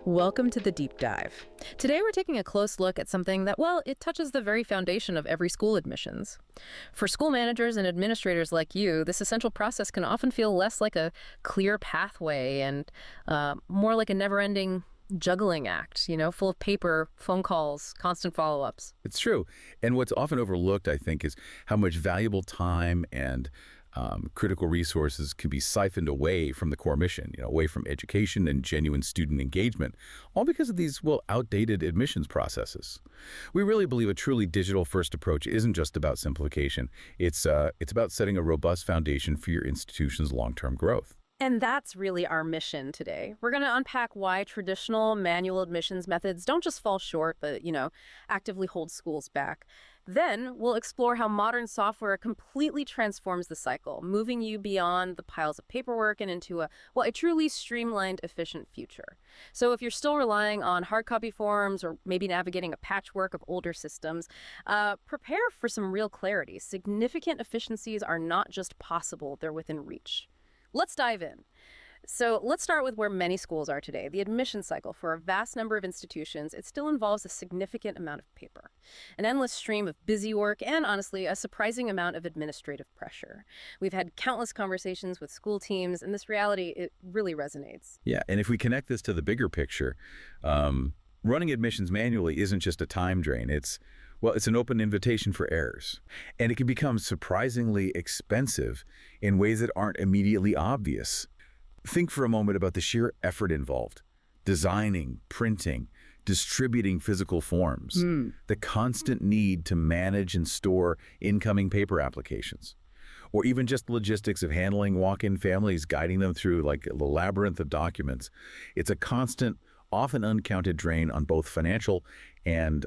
Welcome to the Deep Dive. Today we're taking a close look at something that, well, it touches the very foundation of every school admissions. For school managers and administrators like you, this essential process can often feel less like a clear pathway and more like a never-ending juggling act, full of paper, phone calls, constant follow-ups. It's true. And what's often overlooked, I think, is how much valuable time and critical resources can be siphoned away from the core mission, away from education and genuine student engagement, all because of these, outdated admissions processes. We really believe a truly digital-first approach isn't just about simplification. It's about setting a robust foundation for your institution's long-term growth. And that's really our mission today. We're going to unpack why traditional manual admissions methods don't just fall short, but, actively hold schools back. Then we'll explore how modern software completely transforms the cycle, moving you beyond the piles of paperwork and into a truly streamlined, efficient future. So if you're still relying on hard copy forms or maybe navigating a patchwork of older systems, prepare for some real clarity. Significant efficiencies are not just possible, they're within reach. Let's dive in. So let's start with where many schools are today. The admission cycle for a vast number of institutions, it still involves a significant amount of paper, an endless stream of busy work, and honestly, a surprising amount of administrative pressure. We've had countless conversations with school teams, and this reality, it really resonates. Yeah, and if we connect this to the bigger picture, running admissions manually isn't just a time drain. It's an open invitation for errors. And it can become surprisingly expensive in ways that aren't immediately obvious. Think for a moment about the sheer effort involved. Designing, printing, distributing physical forms. The constant need to manage and store incoming paper applications. Or even just logistics of handling walk-in families, guiding them through like the labyrinth of documents. It's a constant, often uncounted drain on both financial and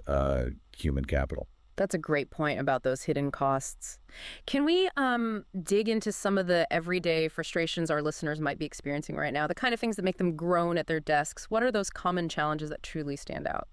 human capital. That's a great point about those hidden costs. Can we dig into some of the everyday frustrations our listeners might be experiencing right now, the kind of things that make them groan at their desks? What are those common challenges that truly stand out?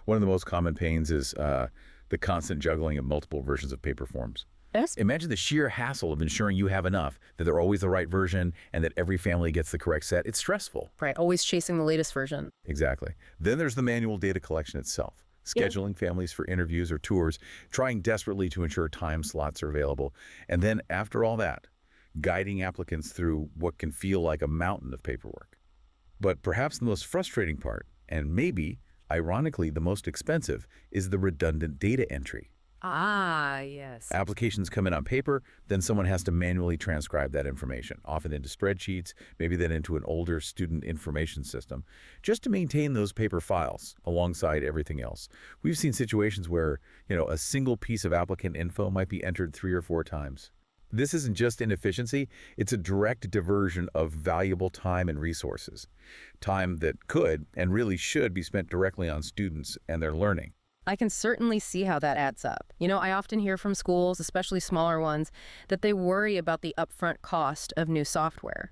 One of the most common pains is the constant juggling of multiple versions of paper forms. Yes. Imagine the sheer hassle of ensuring you have enough, that they're always the right version, and that every family gets the correct set. It's stressful. Right, always chasing the latest version. Exactly. Then there's the manual data collection itself. Scheduling families for interviews or tours, trying desperately to ensure time slots are available. And then after all that, guiding applicants through what can feel like a mountain of paperwork. But perhaps the most frustrating part, and maybe, ironically, the most expensive, is the redundant data entry. Ah, yes. Applications come in on paper, then someone has to manually transcribe that information, often into spreadsheets, maybe then into an older student information system, just to maintain those paper files alongside everything else. We've seen situations where, a single piece of applicant info might be entered 3 or 4 times. This isn't just inefficiency, it's a direct diversion of valuable time and resources. Time that could and really should be spent directly on students and their learning. I can certainly see how that adds up. I often hear from schools, especially smaller ones, that they worry about the upfront cost of new software.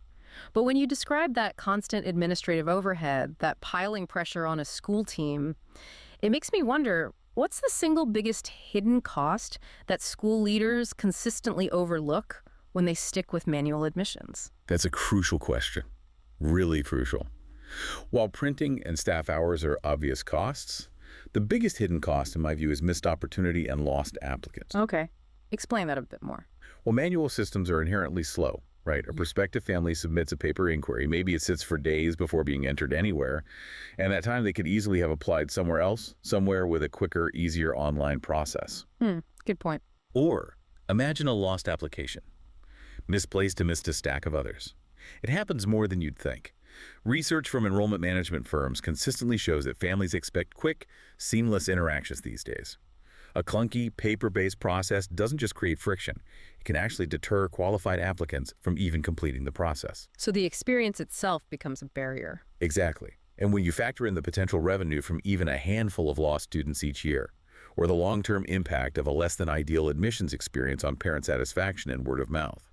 But when you describe that constant administrative overhead, that piling pressure on a school team, it makes me wonder, what's the single biggest hidden cost that school leaders consistently overlook when they stick with manual admissions? That's a crucial question. Really crucial. While printing and staff hours are obvious costs, the biggest hidden cost, in my view, is missed opportunity and lost applicants. Okay. Explain that a bit more. Well, manual systems are inherently slow, right? A prospective family submits a paper inquiry. Maybe it sits for days before being entered anywhere. And that time they could easily have applied somewhere else, somewhere with a quicker, easier online process. Good point. Or imagine a lost application, misplaced amidst a stack of others. It happens more than you'd think. Research from enrollment management firms consistently shows that families expect quick, seamless interactions these days. A clunky, paper-based process doesn't just create friction. It can actually deter qualified applicants from even completing the process. So the experience itself becomes a barrier. Exactly. And when you factor in the potential revenue from even a handful of lost students each year, or the long-term impact of a less-than-ideal admissions experience on parent satisfaction and word of mouth,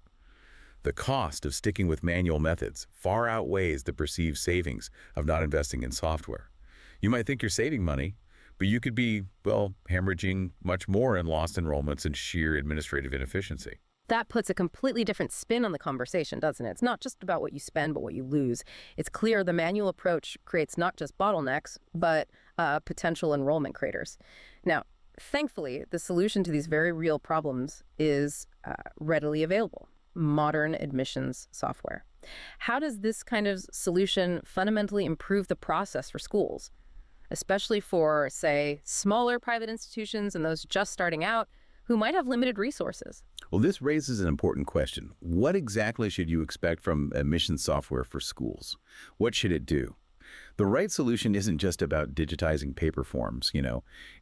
the cost of sticking with manual methods far outweighs the perceived savings of not investing in software. You might think you're saving money, but you could be, hemorrhaging much more in lost enrollments and sheer administrative inefficiency. That puts a completely different spin on the conversation, doesn't it? It's not just about what you spend, but what you lose. It's clear the manual approach creates not just bottlenecks, but potential enrollment craters. Now, thankfully, the solution to these very real problems is readily available: modern admissions software. How does this kind of solution fundamentally improve the process for schools, especially for, say, smaller private institutions and those just starting out who might have limited resources? Well, this raises an important question. What exactly should you expect from admissions software for schools? What should it do? The right solution isn't just about digitizing paper forms,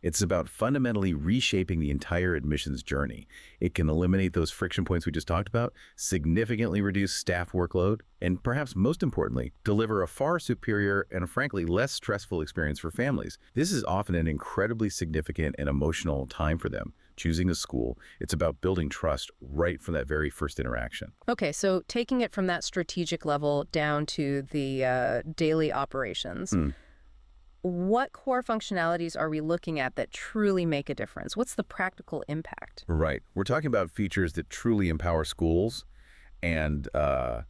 It's about fundamentally reshaping the entire admissions journey. It can eliminate those friction points we just talked about, significantly reduce staff workload, and perhaps most importantly, deliver a far superior and frankly less stressful experience for families. This is often an incredibly significant and emotional time for them. Choosing a school, it's about building trust right from that very first interaction. Okay, so taking it from that strategic level down to the daily operations, what core functionalities are we looking at that truly make a difference? What's the practical impact? Right. We're talking about features that truly empower schools and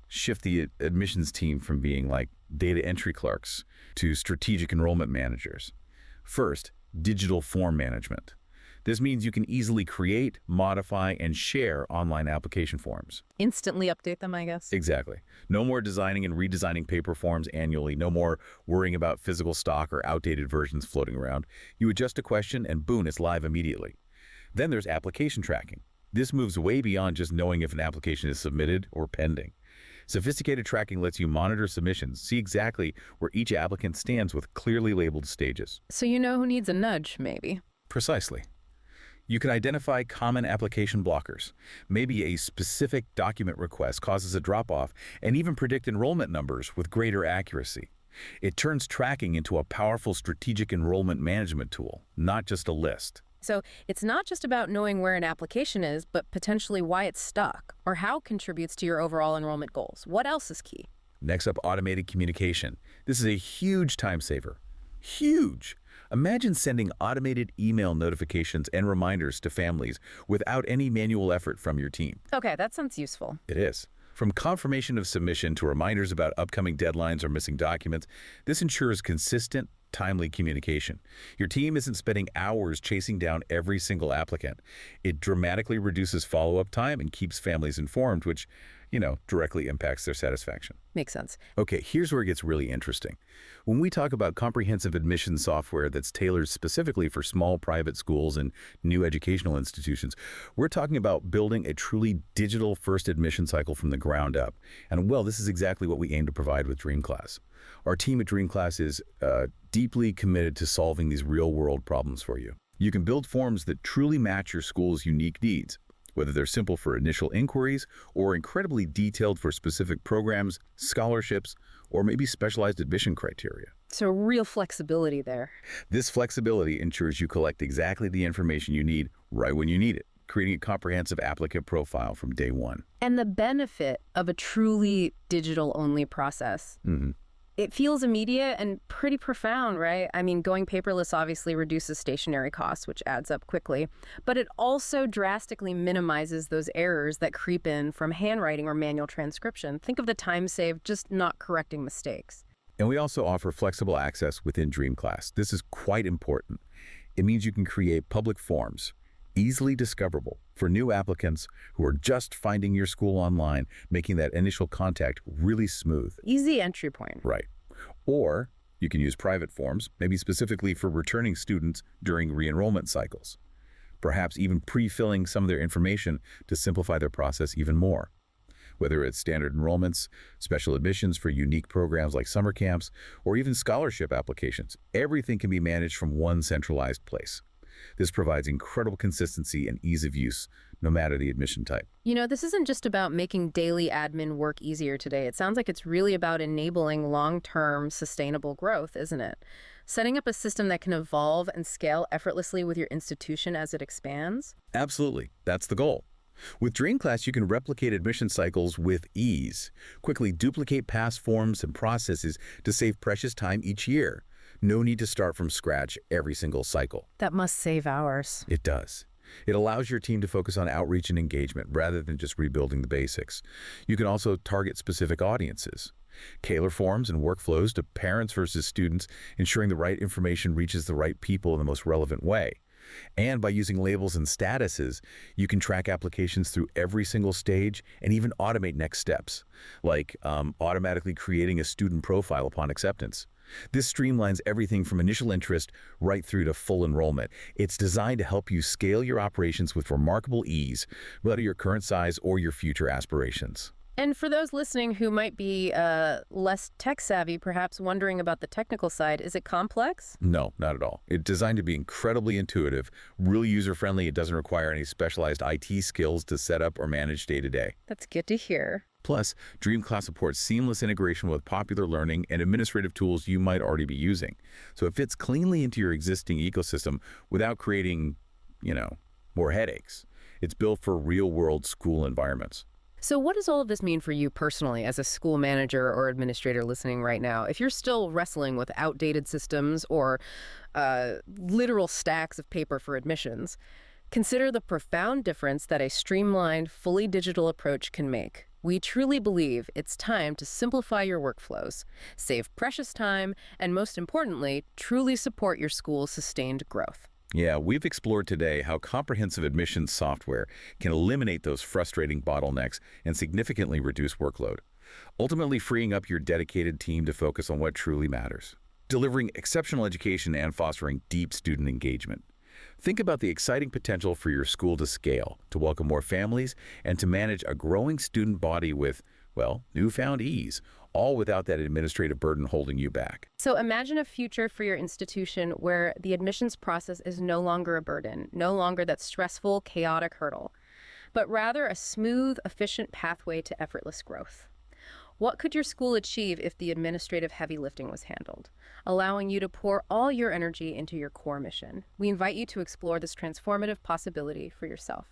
shift the admissions team from being like data entry clerks to strategic enrollment managers. First, digital form management. This means you can easily create, modify, and share online application forms. Instantly update them, I guess? Exactly. No more designing and redesigning paper forms annually. No more worrying about physical stock or outdated versions floating around. You adjust a question and boom, it's live immediately. Then there's application tracking. This moves way beyond just knowing if an application is submitted or pending. Sophisticated tracking lets you monitor submissions, see exactly where each applicant stands with clearly labeled stages. So you know who needs a nudge, maybe. Precisely. You can identify common application blockers. Maybe a specific document request causes a drop-off, and even predict enrollment numbers with greater accuracy. It turns tracking into a powerful strategic enrollment management tool, not just a list. So it's not just about knowing where an application is, but potentially why it's stuck or how it contributes to your overall enrollment goals. What else is key? Next up, automated communication. This is a huge time saver. Huge! Imagine sending automated email notifications and reminders to families without any manual effort from your team. Okay, that sounds useful. It is. From confirmation of submission to reminders about upcoming deadlines or missing documents, this ensures consistent, timely communication. Your team isn't spending hours chasing down every single applicant. It dramatically reduces follow-up time and keeps families informed, which, directly impacts their satisfaction. Makes sense. Okay, here's where it gets really interesting. When we talk about comprehensive admission software that's tailored specifically for small private schools and new educational institutions, we're talking about building a truly digital first admission cycle from the ground up. And well, this is exactly what we aim to provide with DreamClass. Our team at DreamClass is deeply committed to solving these real-world problems for you. You can build forms that truly match your school's unique needs, whether they're simple for initial inquiries or incredibly detailed for specific programs, scholarships, or maybe specialized admission criteria. So real flexibility there. This flexibility ensures you collect exactly the information you need right when you need it, creating a comprehensive applicant profile from day one. And the benefit of a truly digital-only process. It feels immediate and pretty profound, right? I mean, going paperless obviously reduces stationary costs, which adds up quickly, but it also drastically minimizes those errors that creep in from handwriting or manual transcription. Think of the time saved just not correcting mistakes. And we also offer flexible access within DreamClass. This is quite important. It means you can create public forms, easily discoverable for new applicants who are just finding your school online, making that initial contact really smooth. Easy entry point. Right. Or you can use private forms, maybe specifically for returning students during re-enrollment cycles. Perhaps even pre-filling some of their information to simplify their process even more. Whether it's standard enrollments, special admissions for unique programs like summer camps, or even scholarship applications, everything can be managed from one centralized place. This provides incredible consistency and ease of use, no matter the admission type. This isn't just about making daily admin work easier today. It sounds like it's really about enabling long-term sustainable growth, isn't it? Setting up a system that can evolve and scale effortlessly with your institution as it expands? Absolutely. That's the goal. With DreamClass, you can replicate admission cycles with ease, quickly duplicate past forms and processes to save precious time each year. No need to start from scratch every single cycle. That must save hours. It does. It allows your team to focus on outreach and engagement rather than just rebuilding the basics. You can also target specific audiences. Tailor forms and workflows to parents versus students, ensuring the right information reaches the right people in the most relevant way. And by using labels and statuses, you can track applications through every single stage and even automate next steps, like automatically creating a student profile upon acceptance. This streamlines everything from initial interest right through to full enrollment. It's designed to help you scale your operations with remarkable ease, whether your current size or your future aspirations. And for those listening who might be less tech-savvy, perhaps wondering about the technical side, is it complex? No, not at all. It's designed to be incredibly intuitive, really user-friendly. It doesn't require any specialized IT skills to set up or manage day-to-day. That's good to hear. Plus, DreamClass supports seamless integration with popular learning and administrative tools you might already be using. So it fits cleanly into your existing ecosystem without creating, more headaches. It's built for real-world school environments. So what does all of this mean for you personally as a school manager or administrator listening right now? If you're still wrestling with outdated systems or literal stacks of paper for admissions, consider the profound difference that a streamlined, fully digital approach can make. We truly believe it's time to simplify your workflows, save precious time, and most importantly, truly support your school's sustained growth. Yeah, we've explored today how comprehensive admissions software can eliminate those frustrating bottlenecks and significantly reduce workload, ultimately freeing up your dedicated team to focus on what truly matters, delivering exceptional education and fostering deep student engagement. Think about the exciting potential for your school to scale, to welcome more families, and to manage a growing student body with, newfound ease, all without that administrative burden holding you back. So imagine a future for your institution where the admissions process is no longer a burden, no longer that stressful, chaotic hurdle, but rather a smooth, efficient pathway to effortless growth. What could your school achieve if the administrative heavy lifting was handled, allowing you to pour all your energy into your core mission? We invite you to explore this transformative possibility for yourself.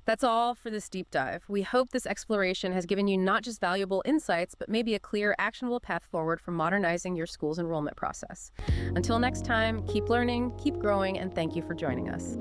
That's all for this deep dive. We hope this exploration has given you not just valuable insights, but maybe a clear, actionable path forward for modernizing your school's enrollment process. Until next time, keep learning, keep growing, and thank you for joining us.